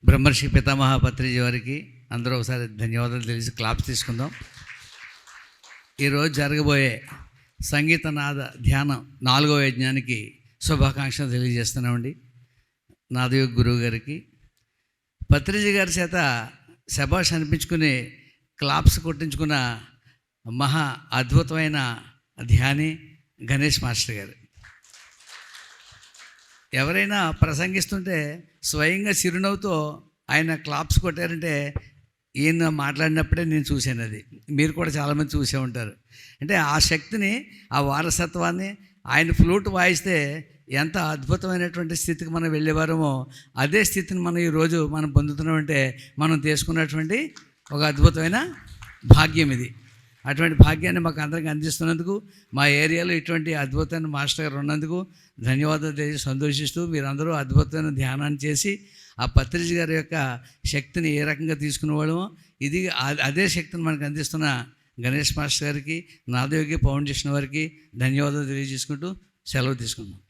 బ్రహ్మర్షి పితామహ పత్రిజీ వారికి అందరూ ఒకసారి ధన్యవాదాలు తెలిసి క్లాప్స్ తీసుకుందాం. ఈరోజు జరగబోయే సంగీత నాద ధ్యానం 4వ యజ్ఞానికి శుభాకాంక్షలు తెలియజేస్తున్నామండి. నాదయోగ గురువు గారికి పత్రిజీ గారి చేత శభాష్ అనిపించుకుని క్లాప్స్ కొట్టించుకున్న మహా అద్భుతమైన ధ్యాని గణేష్ మాస్టర్ గారు. ఎవరైనా ప్రసంగిస్తుంటే స్వయంగా చిరునవ్వుతో ఆయన క్లాప్స్ కొట్టారంటే ఈయన మాట్లాడినప్పుడే నేను చూశాను. అది మీరు కూడా చాలామంది చూసే ఉంటారు. అంటే ఆ శక్తిని, ఆ వారసత్వాన్ని, ఆయన ఫ్లూట్ వాయిస్తే ఎంత అద్భుతమైనటువంటి స్థితికి మనం వెళ్ళేవారమో అదే స్థితిని మనం ఈరోజు మనం పొందుతున్నామంటే మనం తీసుకున్నటువంటి ఒక అద్భుతమైన భాగ్యం ఇది. అటువంటి భాగ్యాన్ని మాకు అందరికీ అందిస్తున్నందుకు, మా ఏరియాలో ఇటువంటి అద్భుతమైన మాస్టర్ గారు ఉన్నందుకు ధన్యవాదాలు తెలిసి సంతోషిస్తూ, మీరందరూ అద్భుతమైన ధ్యానాన్ని చేసి ఆ పత్రిజీ గారి యొక్క శక్తిని ఏ రకంగా తీసుకునేవాళ్ళమో ఇది అదే శక్తిని మనకు అందిస్తున్న గణేష్ మాస్టర్ గారికి, నాదయోగి ఫౌండేషన్ వారికి ధన్యవాదాలు తెలియజేసుకుంటూ సెలవు తీసుకుందాం.